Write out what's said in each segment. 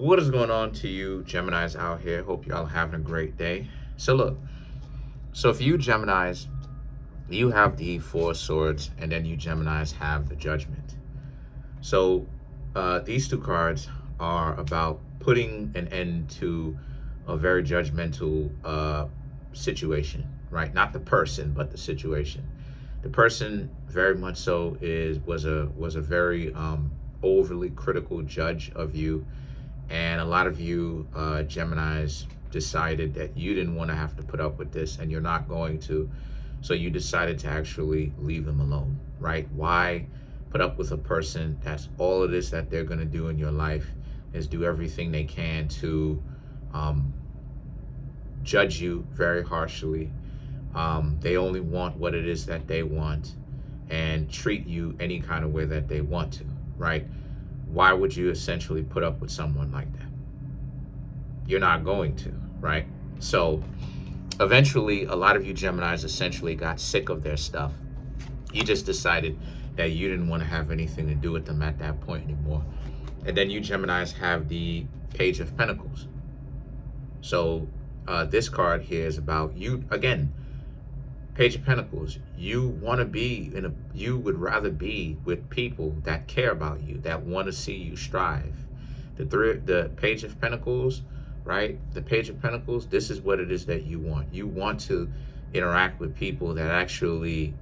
What is going on to you Geminis out here? Hope y'all having a great day. So look, so for you Geminis, you have the Four of Swords, and then you Geminis have the Judgment. So these two cards are about putting an end to a very judgmental situation, right? Not the person, but the situation. The person very much so was a very overly critical judge of you, and a lot of you Geminis decided that you didn't want to have to put up with this, and you're not going to. So you decided to actually leave them alone, right? Why put up with a person that's all it is that they're going to do in your life is do everything they can to judge you very harshly. They only want what it is that they want and treat you any kind of way that they want to, right? Why would you essentially put up with someone like that? You're not going to, right? So eventually, a lot of you Geminis essentially got sick of their stuff. You just decided that you didn't want to have anything to do with them at that point anymore. And then you Geminis have the Page of Pentacles. So this card here is about you again. Page of Pentacles. You want to be you would rather be with people that care about you, that want to see you strive. The Page of Pentacles, right? The Page of Pentacles, this is what it is that you want. You want to interact with people that actually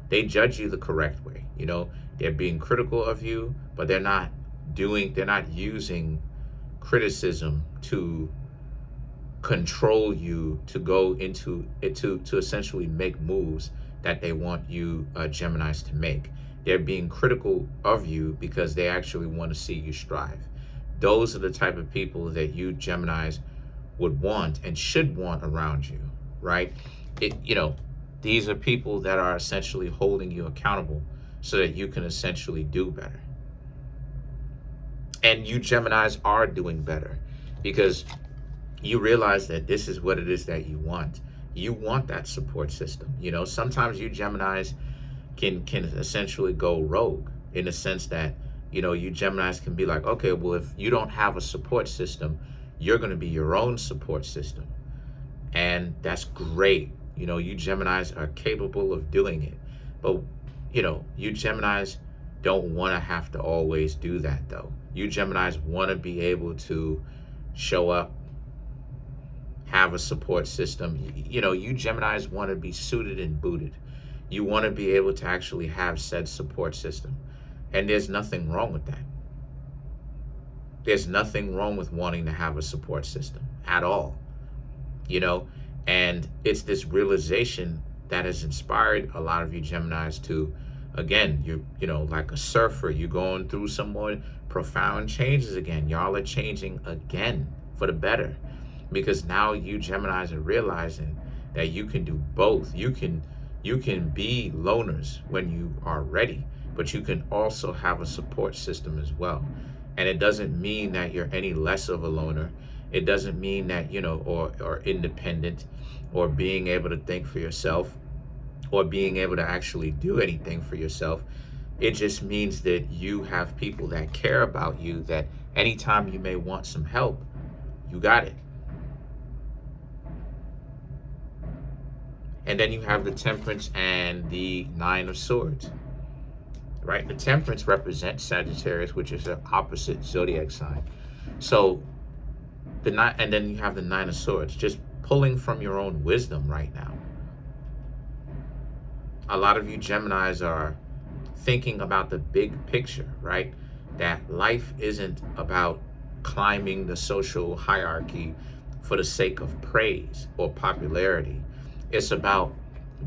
they judge you the correct way. You know, they're being critical of you, but they're not using criticism to control you, to go into it, to essentially make moves that they want you Geminis to make. They're being critical of you because they actually want to see you strive. Those are the type of people that you Geminis would want and should want around you, right? These are people that are essentially holding you accountable so that you can essentially do better. And you Geminis are doing better because you realize that this is what it is that you want. You want that support system. You know, sometimes you Geminis can essentially go rogue in the sense that, you Geminis can be like, okay, well, if you don't have a support system, you're going to be your own support system. And that's great. You Geminis are capable of doing it. But, you Geminis don't want to have to always do that, though. You Geminis want to be able to show up, have a support system. You Geminis want to be suited and booted. You want to be able to actually have said support system. And there's nothing wrong with that. There's nothing wrong with wanting to have a support system at all. And it's this realization that has inspired a lot of you Geminis to, again, you're like a surfer, you're going through some more profound changes again. Y'all are changing again for the better, because now you Geminis are realizing that you can do both. You can be loners when you are ready, but you can also have a support system as well. And it doesn't mean that you're any less of a loner. It doesn't mean that, or independent, or being able to think for yourself, or being able to actually do anything for yourself. It just means that you have people that care about you, that anytime you may want some help, you got it. And then you have the Temperance and the Nine of Swords, right? The Temperance represents Sagittarius, which is an opposite zodiac sign. So and then you have the Nine of Swords, just pulling from your own wisdom right now. A lot of you Geminis are thinking about the big picture, right? That life isn't about climbing the social hierarchy for the sake of praise or popularity. It's about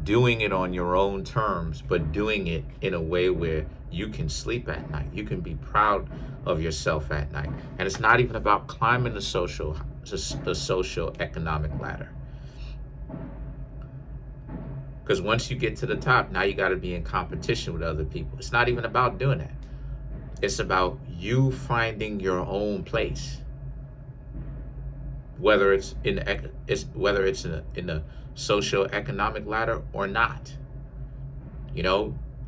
doing it on your own terms, but doing it in a way where you can sleep at night. You can be proud of yourself at night. And it's not even about climbing the social economic ladder. Because once you get to the top, now you got to be in competition with other people. It's not even about doing that. It's about you finding your own place. Whether it's in the socio-economic ladder or not.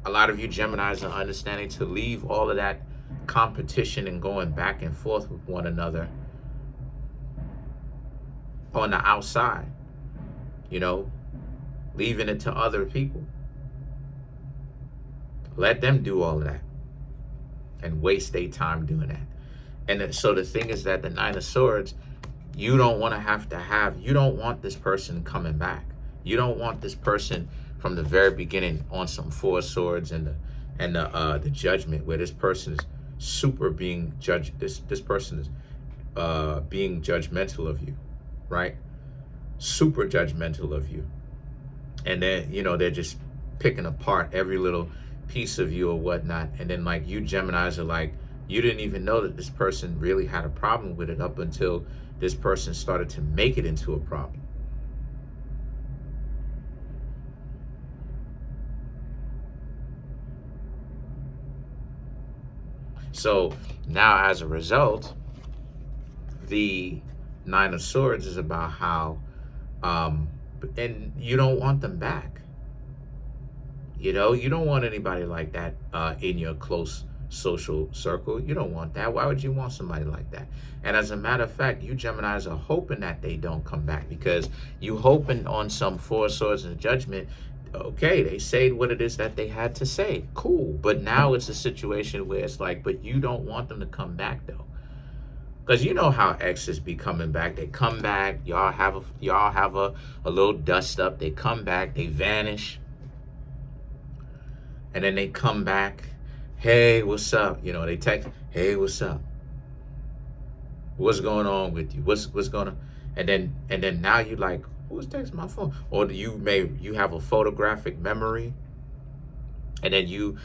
A lot of you Geminis are understanding to leave all of that competition and going back and forth with one another on the outside, leaving it to other people. Let them do all of that and waste their time doing that. And so the thing is that the Nine of Swords, you don't want to you don't want this person coming back. You don't want this person from the very beginning on some Four of Swords and the Judgment, where this person is super being judged. This person is being judgmental of you, right? Super judgmental of you. And then, they're just picking apart every little piece of you or whatnot. And then like you Geminis are like, you didn't even know that this person really had a problem with it up until this person started to make it into a problem. So now as a result, the Nine of Swords is about how, and you don't want them back. You don't want anybody like that in your close social circle. You don't want that. Why would you want somebody like that? And as a matter of fact, you Geminis are hoping that they don't come back, because you hoping on some Four of Swords and Judgment. Okay, they say what it is that they had to say. Cool. But now it's a situation where it's like, but you don't want them to come back though. Because you know how exes be coming back. They come back, y'all have a little dust up, they come back, they vanish. And then they come back, hey, what's up? They text, hey, what's up? What's going on with you? What's going on? And then now you like, who's texting my phone? Or you have a photographic memory, and then you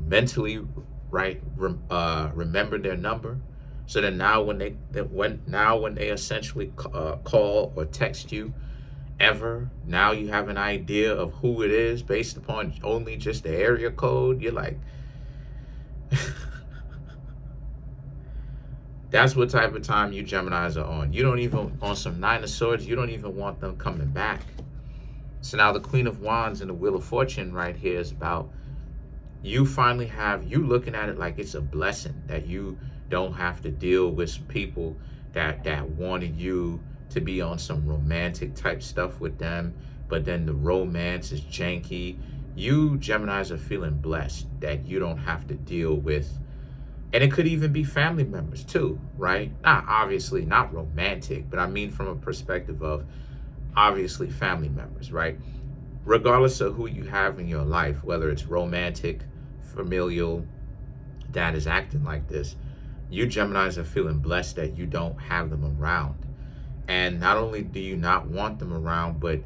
mentally remember their number. So then now when they essentially call or text you, now you have an idea of who it is based upon only just the area code. You're like, that's what type of time you Geminis are on. You don't even, on some Nine of Swords, you don't even want them coming back. So now the Queen of Wands and the Wheel of Fortune right here is about you finally you looking at it like it's a blessing that you don't have to deal with some people that wanted you to be on some romantic type stuff with them, but then the romance is janky. You Geminis are feeling blessed that you don't have to deal with, and it could even be family members too, right? Obviously not romantic, but I mean from a perspective of obviously family members, right? Regardless of who you have in your life, whether it's romantic, familial, that is acting like this, you Geminis are feeling blessed that you don't have them around. And not only do you not want them around, but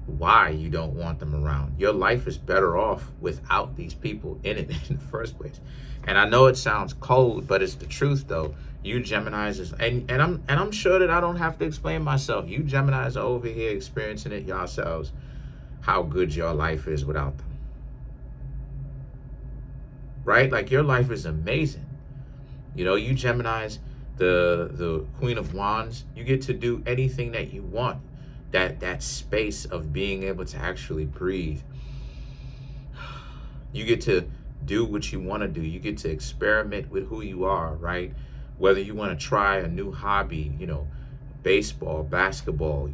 why you don't want them around. Your life is better off without these people in it in the first place. And I know it sounds cold, but it's the truth though. You Geminis is, and I'm sure that I don't have to explain myself. You Geminis are over here experiencing it yourselves, how good your life is without them. Right? Like your life is amazing. You Geminis, the Queen of Wands, you get to do anything that you want. That space of being able to actually breathe. You get to do what you want to do. You get to experiment with who you are, right? Whether you want to try a new hobby, baseball, basketball,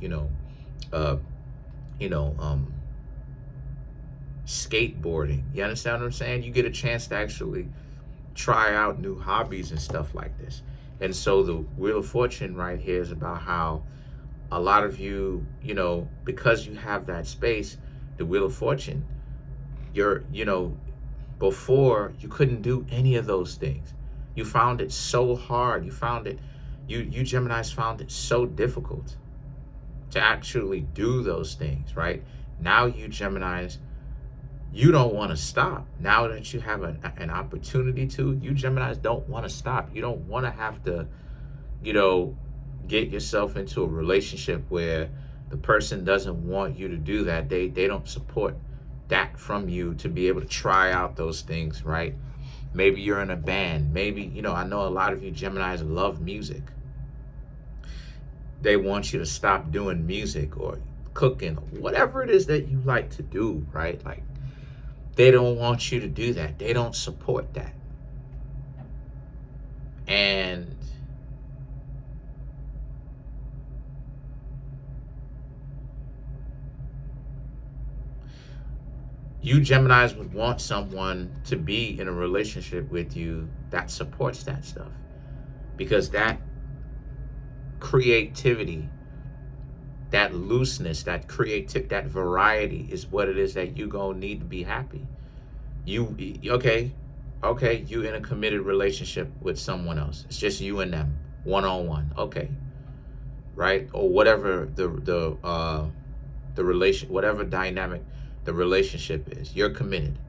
skateboarding. You understand what I'm saying? You get a chance to actually try out new hobbies and stuff like this. And so the Wheel of Fortune right here is about how a lot of you, because you have that space, the Wheel of Fortune, before you couldn't do any of those things. You found it so hard. You Geminis found it so difficult to actually do those things, right? Now you Geminis, you don't want to stop. Now that you have an opportunity to, you Geminis don't want to stop. You don't want to have to, get yourself into a relationship where the person doesn't want you to do that. They don't support that from you to be able to try out those things, right? Maybe you're in a band. Maybe, I know a lot of you Geminis love music. They want you to stop doing music or cooking, whatever it is that you like to do, right? Like, they don't want you to do that. They don't support that. And you Geminis would want someone to be in a relationship with you that supports that stuff, because that creativity, that looseness, that that variety is what it is that you gonna need to be happy. Okay, you in a committed relationship with someone else. It's just you and them, one-on-one. Okay, right? Or whatever the relation, whatever dynamic the relationship is, you're committed.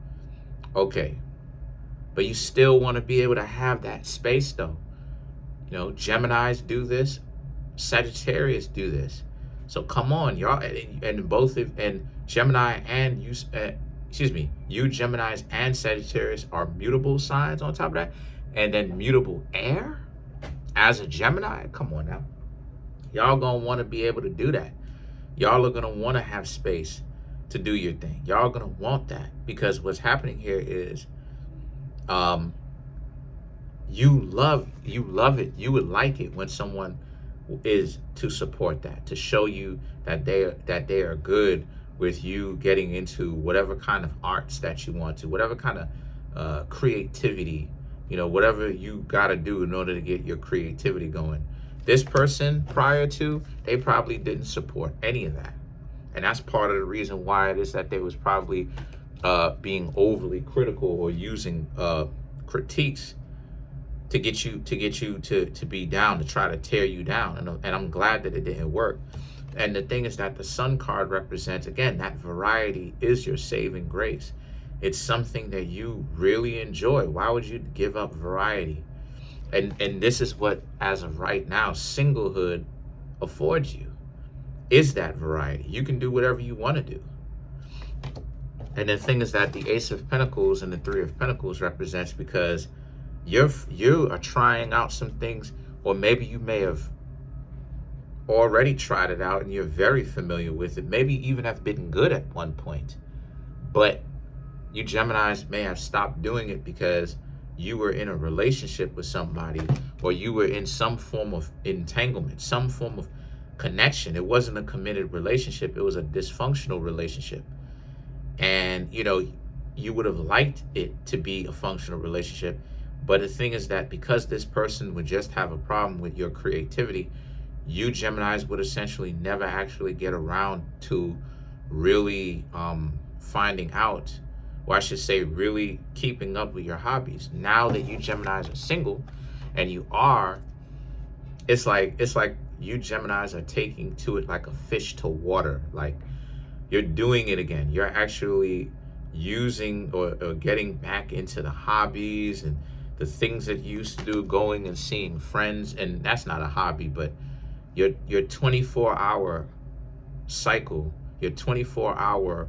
Okay, but you still want to be able to have that space, though. You know, Geminis do this, Sagittarius do this. So come on, y'all, and both of, and Gemini and you, you Geminis and Sagittarius are mutable signs on top of that, and then mutable air as a Gemini. Come on now, y'all gonna want to be able to do that. Y'all are gonna want to have space to do your thing. Y'all gonna want that, because what's happening here is, you love it. You would like it when someone is to support that, to show you that they are good with you getting into whatever kind of arts that you want to, whatever kind of creativity, you know, whatever you got to do in order to get your creativity going. This person prior to, they probably didn't support any of that, and that's part of the reason why it is that they was probably being overly critical or using critiques to get you to be down, to try to tear you down. And I'm glad that it didn't work. And the thing is that the Sun card represents, again, that variety is your saving grace. It's something that you really enjoy. Why would you give up variety? And this is what, as of right now, singlehood affords you, is that variety. You can do whatever you want to do. And the thing is that the Ace of Pentacles and the Three of Pentacles represents, because you are trying out some things, or maybe you may have already tried it out and you're very familiar with it, maybe even have been good at one point, but you Geminis may have stopped doing it because you were in a relationship with somebody, or you were in some form of entanglement, some form of connection. It wasn't a committed relationship, it was a dysfunctional relationship. And you know, you would have liked it to be a functional relationship. But the thing is that because this person would just have a problem with your creativity, you Geminis would essentially never actually get around to really finding out, or I should say really keeping up with your hobbies. Now that you Geminis are single, and you are, it's like you Geminis are taking to it like a fish to water. Like, you're doing it again. You're actually using or getting back into the hobbies and the things that you used to do, going and seeing friends. And that's not a hobby, but your 24-hour cycle, your 24-hour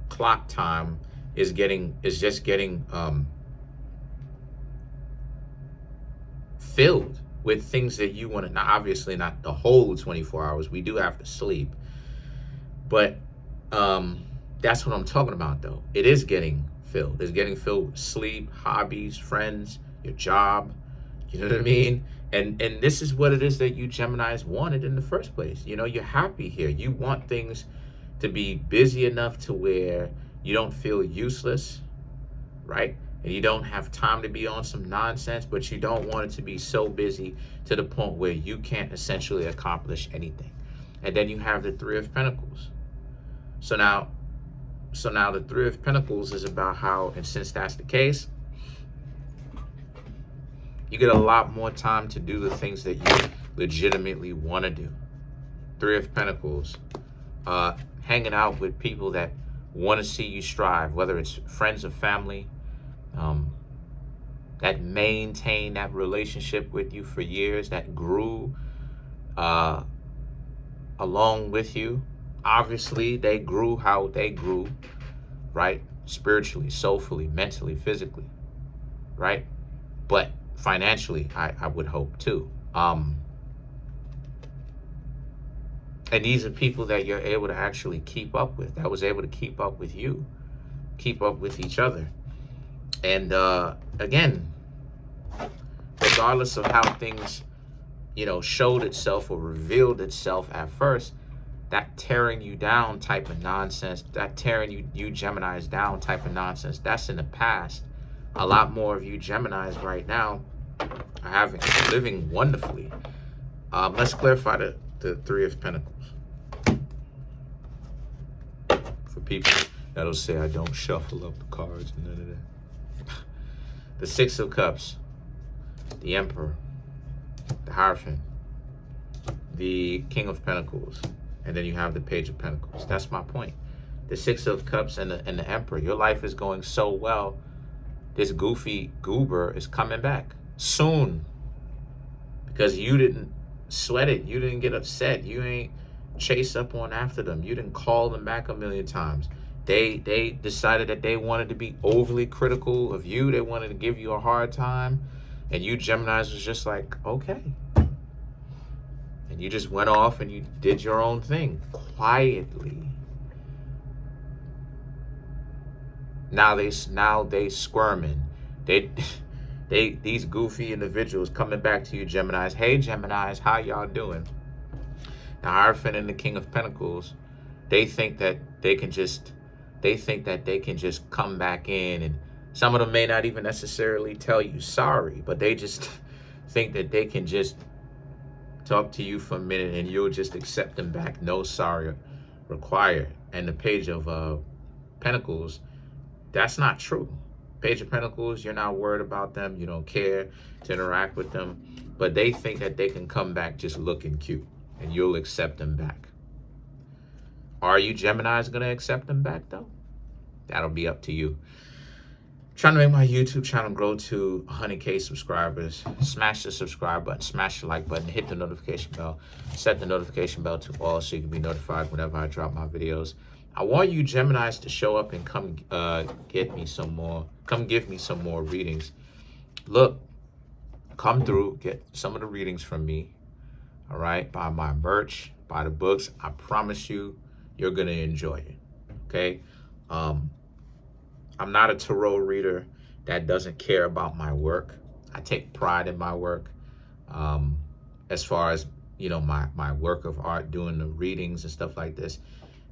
clock time is just getting filled with things that you want to. Now, obviously not the whole 24 hours. We do have to sleep, but that's what I'm talking about, though. It is getting filled. It's getting filled with sleep, hobbies, friends, your job. You know what I mean? And this is what it is that you Geminis wanted in the first place. You know, you're happy here. You want things to be busy enough to where you don't feel useless, right? And you don't have time to be on some nonsense, but you don't want it to be so busy to the point where you can't essentially accomplish anything. And then you have the Three of Pentacles. So now the Three of Pentacles is about how, and since that's the case, you get a lot more time to do the things that you legitimately want to do. Three of Pentacles, hanging out with people that want to see you strive, whether it's friends or family, that maintain that relationship with you for years, that grew along with you. Obviously, they grew how they grew, right? Spiritually, soulfully, mentally, physically, right? But financially, I would hope too. And these are people that you're able to actually keep up with, that was able to keep up with you, keep up with each other. And again, what regardless of how things, showed itself or revealed itself at first, that tearing you down type of nonsense, that tearing you Geminis down type of nonsense, that's in the past. A lot more of you Geminis right now are living wonderfully. Let's clarify the Three of Pentacles. For people that'll say I don't shuffle up the cards and none of that. The Six of Cups, the Emperor, the Hierophant, the King of Pentacles, and then you have the Page of Pentacles. That's my point. The Six of Cups and the Emperor. Your life is going so well. This goofy goober is coming back soon because you didn't sweat it. You didn't get upset. You ain't chase up on after them. You didn't call them back a million times. They decided that they wanted to be overly critical of you. They wanted to give you a hard time. And you Geminis was just like, okay. And you just went off and you did your own thing quietly. Now they squirming. These goofy individuals coming back to you Geminis. Hey Geminis, how y'all doing? The Hierophant and the King of Pentacles, they think that they can just come back in, and some of them may not even necessarily tell you sorry, but they just think that they can just talk to you for a minute and you'll just accept them back. No sorry required. And the Page of Pentacles, that's not true. Page of Pentacles, you're not worried about them. You don't care to interact with them. But they think that they can come back just looking cute and you'll accept them back. Are you Geminis going to accept them back, though? That'll be up to you. I'm trying to make my YouTube channel grow to 100K subscribers. Smash the subscribe button, smash the like button, hit the notification bell, set the notification bell to all so you can be notified whenever I drop my videos. I want you Geminis to show up and come give me some more readings. Look, come through, get some of the readings from me. All right, buy my merch, buy the books. I promise you, you're gonna enjoy it. Okay, I'm not a tarot reader that doesn't care about my work. I take pride in my work. As far as my work of art, doing the readings and stuff like this.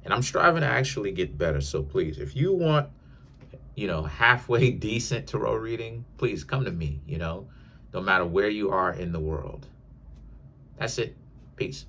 And I'm striving to actually get better. So please, if you want, halfway decent tarot reading, please come to me, no matter where you are in the world. That's it. Peace.